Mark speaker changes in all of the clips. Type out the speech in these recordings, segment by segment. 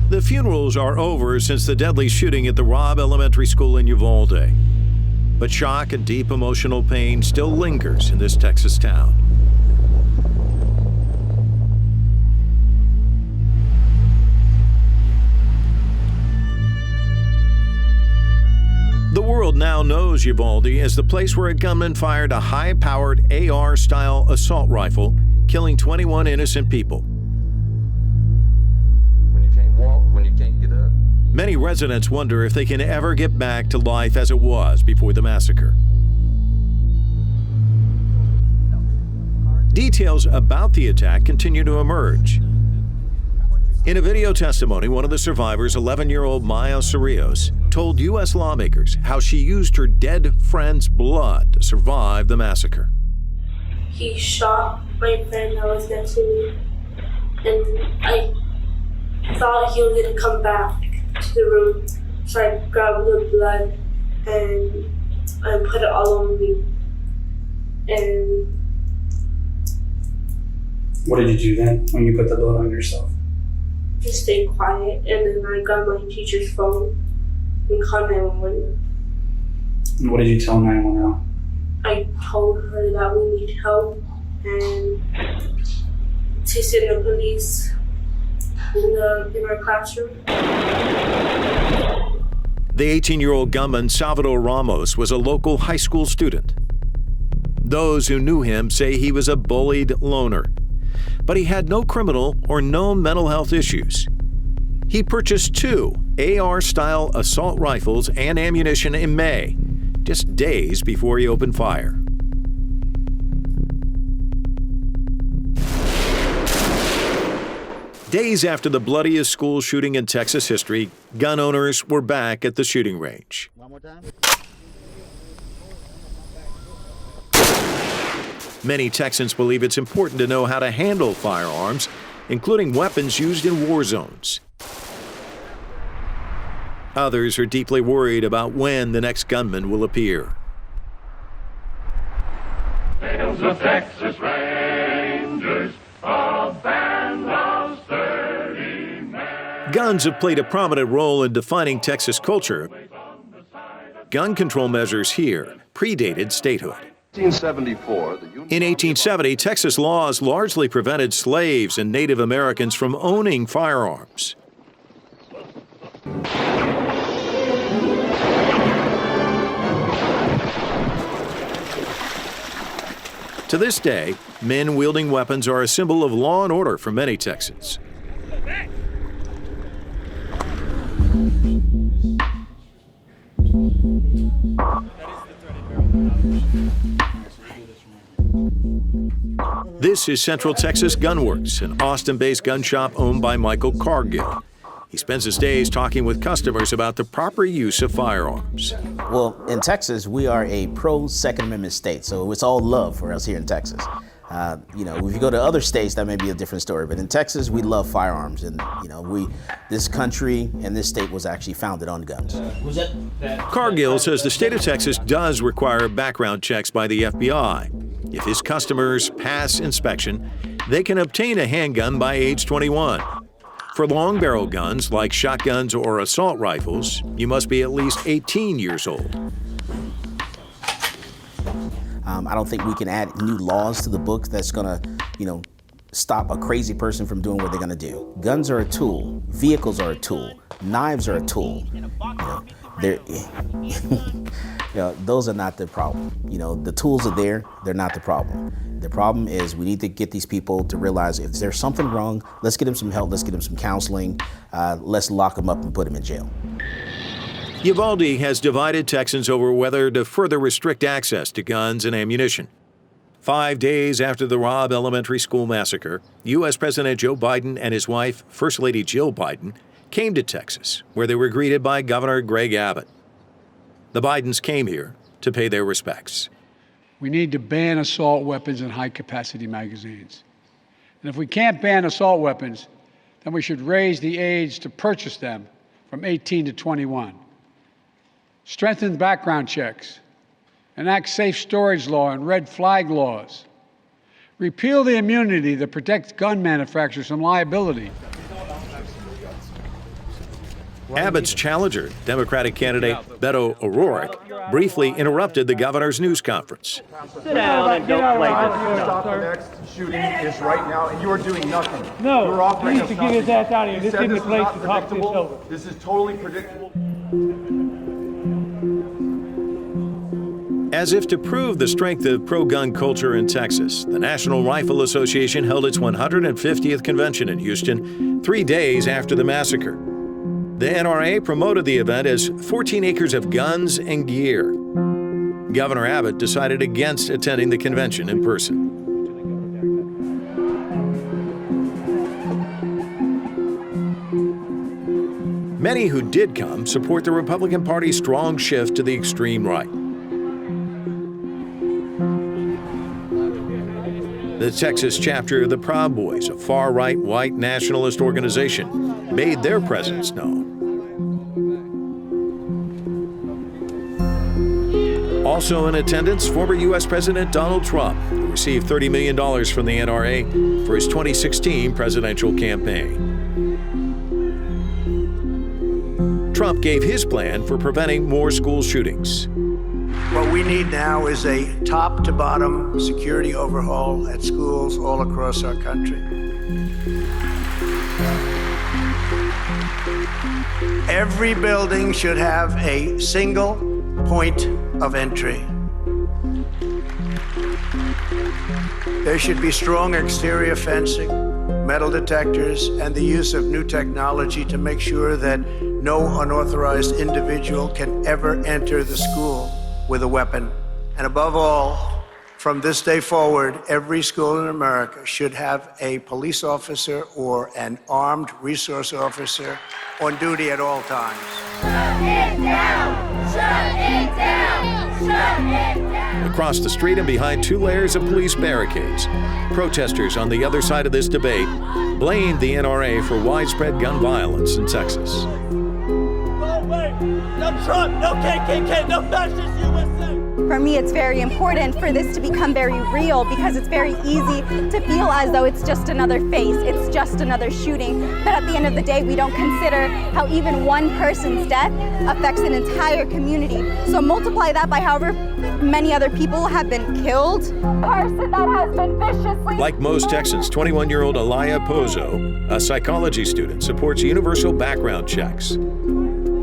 Speaker 1: The funerals are over since the deadly shooting at the Robb Elementary School in Uvalde. But shock and deep emotional pain still lingers in this Texas town. The world now knows Uvalde as the place where a gunman fired a high-powered AR-style assault rifle, killing 21 innocent people.
Speaker 2: When you can't walk, when you can't get up.
Speaker 1: Many residents wonder if they can ever get back to life as it was before the massacre. Details about the attack continue to emerge. In a video testimony, one of the survivors, 11-year-old Maya Cerrillos, told U.S. lawmakers how she used her dead friend's blood to survive the massacre.
Speaker 3: He shot my friend that was next to me, and I thought he was going to come back to the room, so I grabbed the blood and I put it all over me. And
Speaker 4: what did you do then when you put the blood on yourself?
Speaker 3: Just stay quiet, and then I got my teacher's phone and called 911.
Speaker 4: And what did you tell 911?
Speaker 3: I told her that we need help and to send the police in our classroom.
Speaker 1: The 18-year-old gunman, Salvador Ramos, was a local high school student. Those who knew him say he was a bullied loner, but he had no criminal or known mental health issues. He purchased 2 AR-style assault rifles and ammunition in May, just days before he opened fire. Days after the bloodiest school shooting in Texas history, gun owners were back at the shooting range.
Speaker 5: One more time.
Speaker 1: Many Texans believe it's important to know how to handle firearms, including weapons used in war zones. Others are deeply worried about when the next gunman will appear.
Speaker 6: Tales of Texas Rangers, a band of sturdy men.
Speaker 1: Guns have played a prominent role in defining Texas culture. Gun control measures here predated statehood.
Speaker 2: In 1874,
Speaker 1: In 1870, Texas laws largely prevented slaves and Native Americans from owning firearms. To this day, men wielding weapons are a symbol of law and order for many Texans. This is Central Texas Gunworks, an Austin-based gun shop owned by Michael Cargill. He spends his days talking with customers about the proper use of firearms.
Speaker 5: Well, in Texas, we are a pro-Second Amendment state, so it's all love for us here in Texas. If you go to other states, that may be a different story, but in Texas, we love firearms, and this country and this state was actually founded on guns.
Speaker 1: Cargill says the state of Texas does require background checks by the FBI. If his customers pass inspection, they can obtain a handgun by age 21. For long barrel guns like shotguns or assault rifles, you must be at least 18 years old.
Speaker 5: I don't think we can add new laws to the book that's gonna, stop a crazy person from doing what they're gonna do. Guns are a tool. Vehicles are a tool. Knives are a tool. Those are not the problem. The tools are there. They're not the problem. The problem is we need to get these people to realize if there's something wrong, let's get them some help. Let's get them some counseling. Let's lock them up and put them in jail.
Speaker 1: Uvalde has divided Texans over whether to further restrict access to guns and ammunition. 5 days after the Robb Elementary School massacre, U.S. President Joe Biden and his wife, First Lady Jill Biden, came to Texas, where they were greeted by Governor Greg Abbott. The Bidens came here to pay their respects.
Speaker 7: We need to ban assault weapons and high-capacity magazines. And if we can't ban assault weapons, then we should raise the age to purchase them from 18 to 21. Strengthen background checks, enact safe storage law and red flag laws. Repeal the immunity that protects gun manufacturers from liability.
Speaker 1: Abbott's challenger, Democratic candidate Beto O'Rourke, briefly interrupted the governor's news conference.
Speaker 8: Sit down and don't play this
Speaker 9: Stop
Speaker 8: stuff.
Speaker 9: the next shooting is right now, and you are doing nothing.
Speaker 10: No,
Speaker 9: You're offering
Speaker 10: he
Speaker 9: us
Speaker 10: needs to get his
Speaker 9: nothing.
Speaker 10: ass out of here.
Speaker 9: You
Speaker 10: This
Speaker 9: said
Speaker 10: isn't the
Speaker 9: is
Speaker 10: place
Speaker 9: not
Speaker 10: to talk this
Speaker 9: predictable.
Speaker 10: over.
Speaker 9: This is totally predictable.
Speaker 1: As if to prove the strength of pro-gun culture in Texas, the National Rifle Association held its 150th convention in Houston 3 days after the massacre. The NRA promoted the event as 14 acres of guns and gear. Governor Abbott decided against attending the convention in person. Many who did come support the Republican Party's strong shift to the extreme right. The Texas chapter of the Proud Boys, a far-right white nationalist organization, made their presence known. Also in attendance, former U.S. President Donald Trump, who received $30 million from the NRA for his 2016 presidential campaign. Trump gave his plan for preventing more school shootings.
Speaker 11: What we need now is a top-to-bottom security overhaul at schools all across our country. Every building should have a single point of entry. There should be strong exterior fencing, metal detectors, and the use of new technology to make sure that no unauthorized individual can ever enter the school with a weapon. And above all, from this day forward, every school in America should have a police officer or an armed resource officer on duty at all times.
Speaker 6: Shut it down! Shut it down! Shut it down!
Speaker 1: Across the street and behind 2 layers of police barricades, protesters on the other side of this debate blamed the NRA for widespread gun violence in Texas.
Speaker 8: No Trump, no KKK, no fascist USA!
Speaker 12: For me, it's very important for this to become very real because it's very easy to feel as though it's just another face, it's just another shooting. But at the end of the day, we don't consider how even one person's death affects an entire community. So multiply that by however many other people have been killed. Person that has been viciously...
Speaker 1: Like most Texans, 21-year-old Alaya Pozo, a psychology student, supports universal background checks.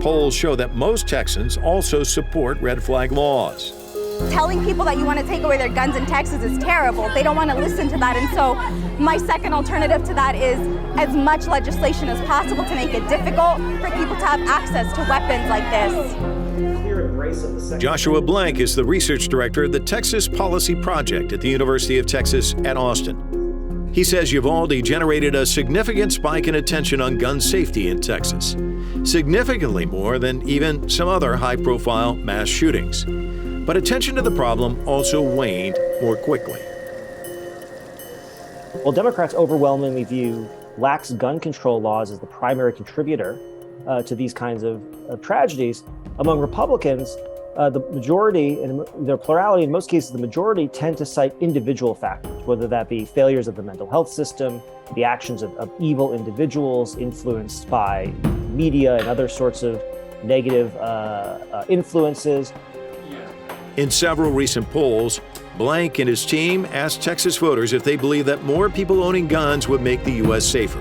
Speaker 1: Polls show that most Texans also support red flag laws.
Speaker 12: Telling people that you want to take away their guns in Texas is terrible. They don't want to listen to that. And so my second alternative to that is as much legislation as possible to make it difficult for people to have access to weapons like this.
Speaker 1: Joshua Blank is the research director of the Texas Policy Project at the University of Texas at Austin. He says Uvalde generated a significant spike in attention on gun safety in Texas, significantly more than even some other high-profile mass shootings. But attention to the problem also waned more quickly.
Speaker 13: Well, Democrats overwhelmingly view lax gun control laws as the primary contributor to these kinds of tragedies. Among Republicans, the majority, and their plurality, in most cases, the majority tend to cite individual factors, whether that be failures of the mental health system, the actions of evil individuals influenced by media and other sorts of negative influences.
Speaker 1: In several recent polls, Blank and his team asked Texas voters if they believe that more people owning guns would make the U.S. safer.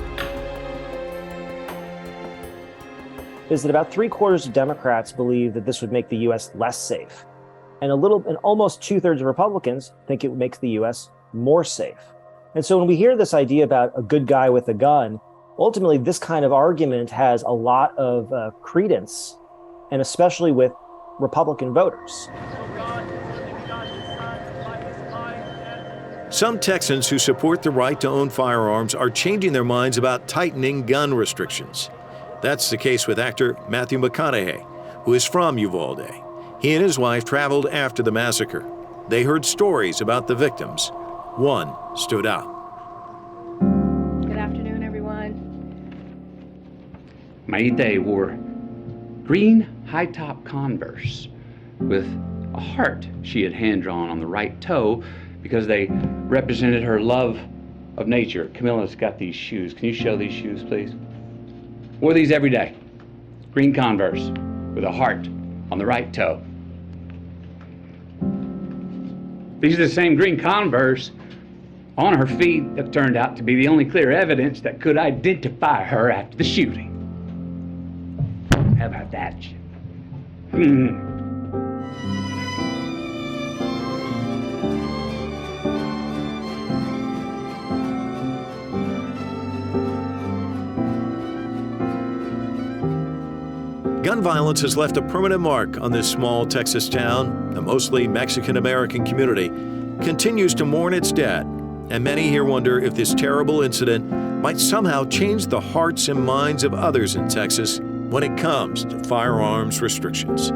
Speaker 13: Is that about 3/4 of Democrats believe that this would make the U.S. less safe, and almost 2/3 of Republicans think it makes the U.S. more safe. And so when we hear this idea about a good guy with a gun, ultimately this kind of argument has a lot of credence, and especially with Republican voters.
Speaker 1: Some Texans who support the right to own firearms are changing their minds about tightening gun restrictions. That's the case with actor Matthew McConaughey, who is from Uvalde. He and his wife traveled after the massacre. They heard stories about the victims. One stood out.
Speaker 14: Good afternoon, everyone.
Speaker 15: Mayday wore green high-top Converse with a heart she had hand-drawn on the right toe because they represented her love of nature. Camilla's got these shoes. Can you show these shoes, please? Wore these every day. green Converse with a heart on the right toe. These are the same green Converse on her feet that turned out to be the only clear evidence that could identify her after the shooting. How about that?
Speaker 1: Gun violence has left a permanent mark on this small Texas town. A mostly Mexican-American community continues to mourn its dead, and many here wonder if this terrible incident might somehow change the hearts and minds of others in Texas when it comes to firearms restrictions.